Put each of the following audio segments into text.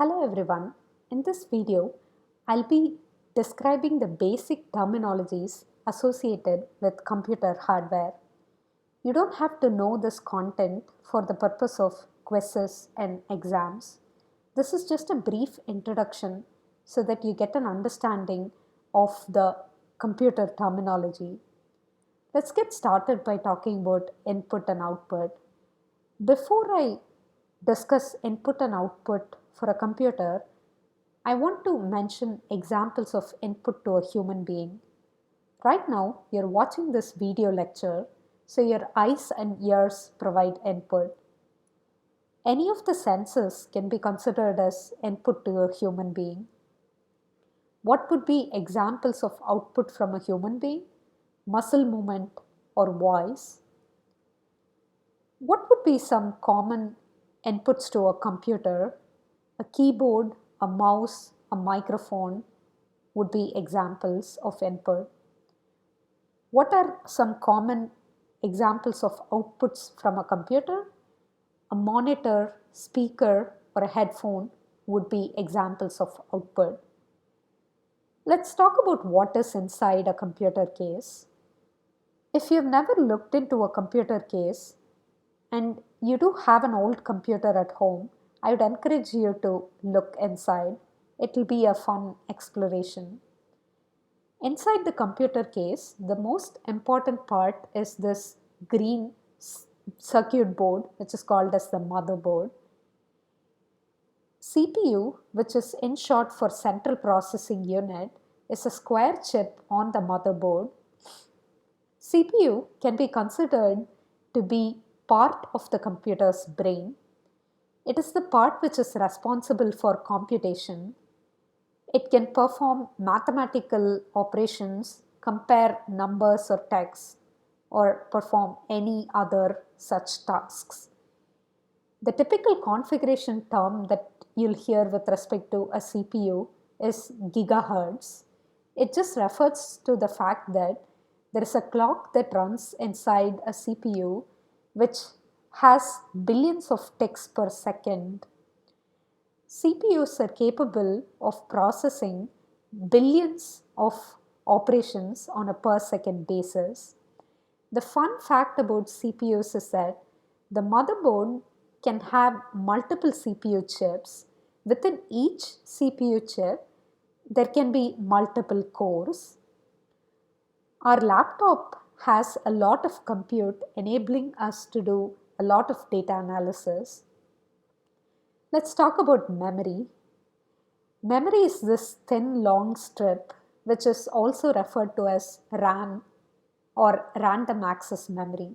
Hello everyone. In this video, I'll be describing the basic terminologies associated with computer hardware. You don't have to know this content for the purpose of quizzes and exams. This is just a brief introduction so that you get an understanding of the computer terminology. Let's get started by talking about input and output. Before I discuss input and output for a computer, I want to mention examples of input to a human being. Right now, you're watching this video lecture, so your eyes and ears provide input. Any of the senses can be considered as input to a human being. What would be examples of output from a human being? Muscle movement or voice. What would be some common inputs to a computer? A keyboard, a mouse, a microphone would be examples of input. What are some common examples of outputs from a computer? A monitor, speaker, or a headphone would be examples of output. Let's talk about what is inside a computer case. If you've never looked into a computer case and you do have an old computer at home, I would encourage you to look inside. It will be a fun exploration. Inside the computer case, the most important part is this green circuit board, which is called as the motherboard. CPU, which is in short for Central Processing Unit, is a square chip on the motherboard. CPU can be considered to be part of the computer's brain. It is the part which is responsible for computation. It can perform mathematical operations, compare numbers or text, or perform any other such tasks. The typical configuration term that you'll hear with respect to a CPU is gigahertz. It just refers to the fact that there is a clock that runs inside a CPU which has billions of ticks per second. CPUs are capable of processing billions of operations on a per second basis. The fun fact about CPUs is that the motherboard can have multiple CPU chips. Within each CPU chip, there can be multiple cores. Our laptop has a lot of compute enabling us to do a lot of data analysis. Let's talk about memory. Memory is this thin long strip which is also referred to as RAM or random access memory.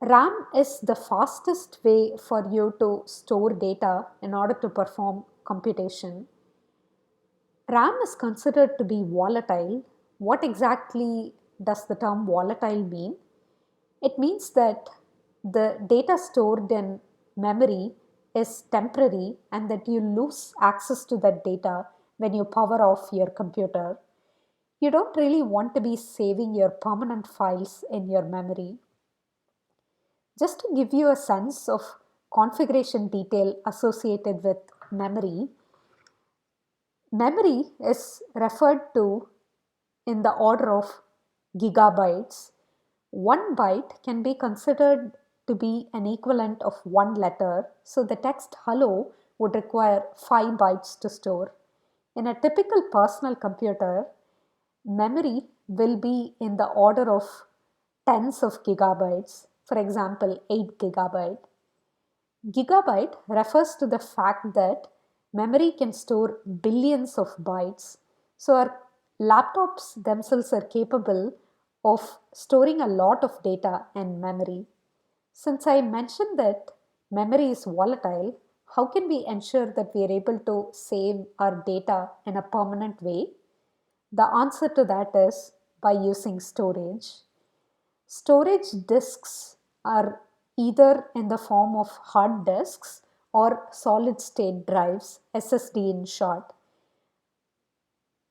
RAM is the fastest way for you to store data in order to perform computation. RAM is considered to be volatile. What exactly does the term volatile mean? It means that the data stored in memory is temporary and that you lose access to that data when you power off your computer. You don't really want to be saving your permanent files in your memory. Just to give you a sense of configuration detail associated with memory, memory is referred to in the order of gigabytes. 1 byte can be considered to be an equivalent of 1 letter, so the text hello would require 5 bytes to store. In a typical personal computer, memory will be in the order of tens of gigabytes, for example 8 gigabyte. Gigabyte refers to the fact that memory can store billions of bytes. So our laptops themselves are capable of storing a lot of data in memory. Since I mentioned that memory is volatile, how can we ensure that we are able to save our data in a permanent way? The answer to that is by using storage. Storage disks are either in the form of hard disks or solid state drives, SSD in short.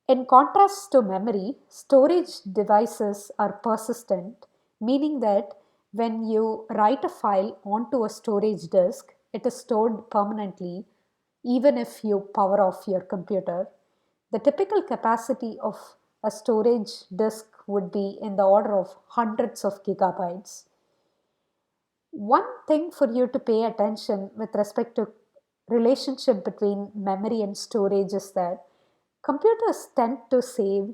In contrast to memory, storage devices are persistent, meaning that when you write a file onto a storage disk, it is stored permanently even if you power off your computer. The typical capacity of a storage disk would be in the order of hundreds of gigabytes. One thing for you to pay attention with respect to relationship between memory and storage is that computers tend to save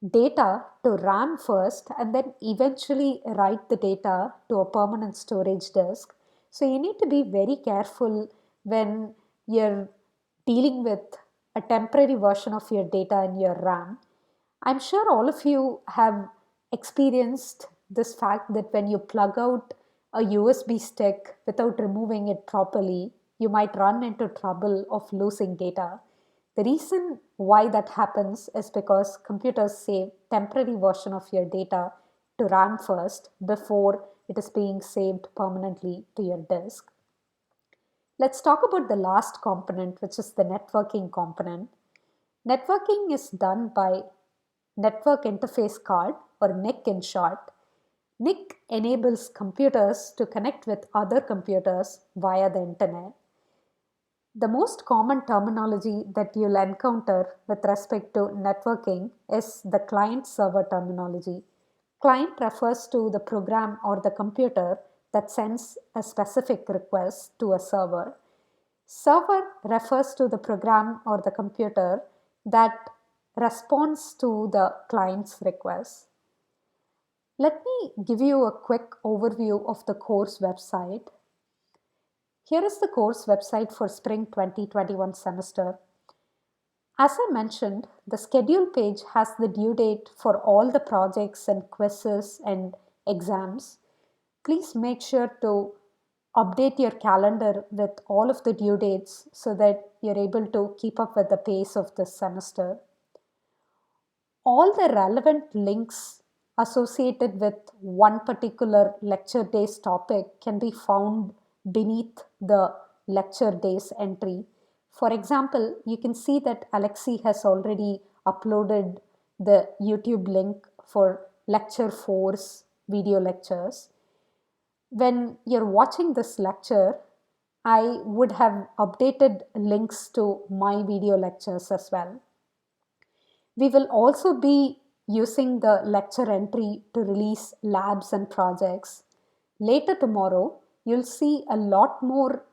data to RAM first and then eventually write the data to a permanent storage disk. So you need to be very careful when you're dealing with a temporary version of your data in your RAM. I'm sure all of you have experienced this fact that when you plug out a USB stick without removing it properly, you might run into trouble of losing data. The reason why that happens is because computers save temporary version of your data to RAM first before it is being saved permanently to your disk. Let's talk about the last component, which is the networking component. Networking is done by Network Interface Card, or NIC in short. NIC enables computers to connect with other computers via the internet. The most common terminology that you'll encounter with respect to networking is the client-server terminology. Client refers to the program or the computer that sends a specific request to a server. Server refers to the program or the computer that responds to the client's request. Let me give you a quick overview of the course website. Here is the course website for Spring 2021 semester. As I mentioned, the schedule page has the due date for all the projects and quizzes and exams. Please make sure to update your calendar with all of the due dates so that you're able to keep up with the pace of this semester. All the relevant links associated with one particular lecture day's topic can be found beneath the lecture day's entry. For example, you can see that Alexi has already uploaded the YouTube link for lecture 4's video lectures. When you're watching this lecture, I would have updated links to my video lectures as well. We will also be using the lecture entry to release labs and projects. Later tomorrow, you'll see a lot more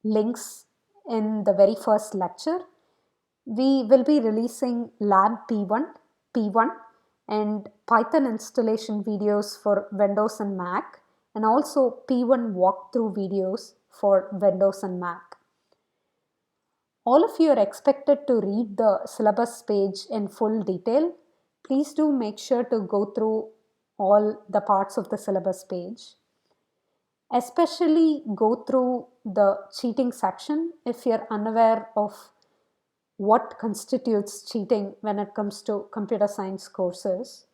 links in the very first lecture. We will be releasing lab P1 and Python installation videos for Windows and Mac, and also P1 walkthrough videos for Windows and Mac. All of you are expected to read the syllabus page in full detail. Please do make sure to go through all the parts of the syllabus page. Especially go through the cheating section if you're unaware of what constitutes cheating when it comes to computer science courses.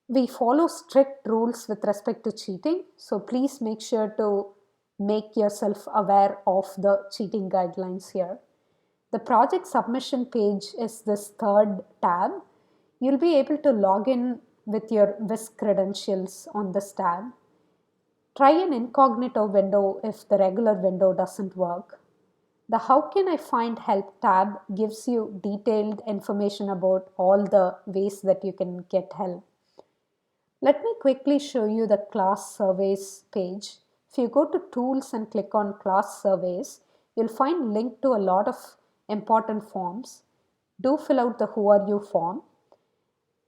We follow strict rules with respect to cheating, so please make sure to make yourself aware of the cheating guidelines here. The project submission page is this third tab. You'll be able to log in with your WISC credentials on this tab. Try an incognito window if the regular window doesn't work. The How Can I Find Help tab gives you detailed information about all the ways that you can get help. Let me quickly show you the class surveys page. If you go to tools and click on class surveys, you'll find link to a lot of important forms. Do fill out the Who Are You form.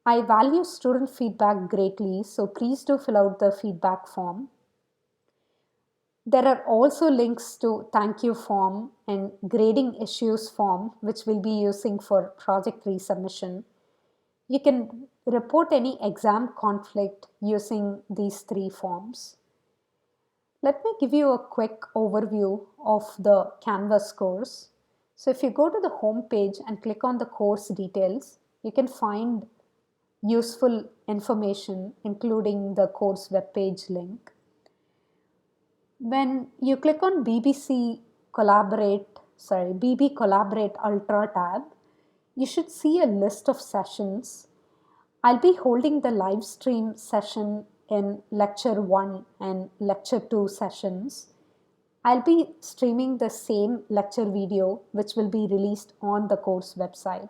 I value student feedback greatly, so please do fill out the feedback form. There are also links to thank you form and grading issues form, which we'll be using for project resubmission. You can report any exam conflict using these three forms. Let me give you a quick overview of the Canvas course. So if you go to the home page and click on the course details, you can find useful information, including the course webpage link. When you click on BB Collaborate Ultra tab, you should see a list of sessions. I'll be holding the live stream session in lecture 1 and lecture 2 sessions. I'll be streaming the same lecture video which will be released on the course website.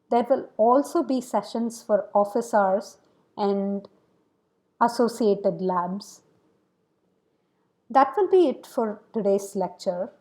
There will also be sessions for office hours and associated labs. That will be it for today's lecture.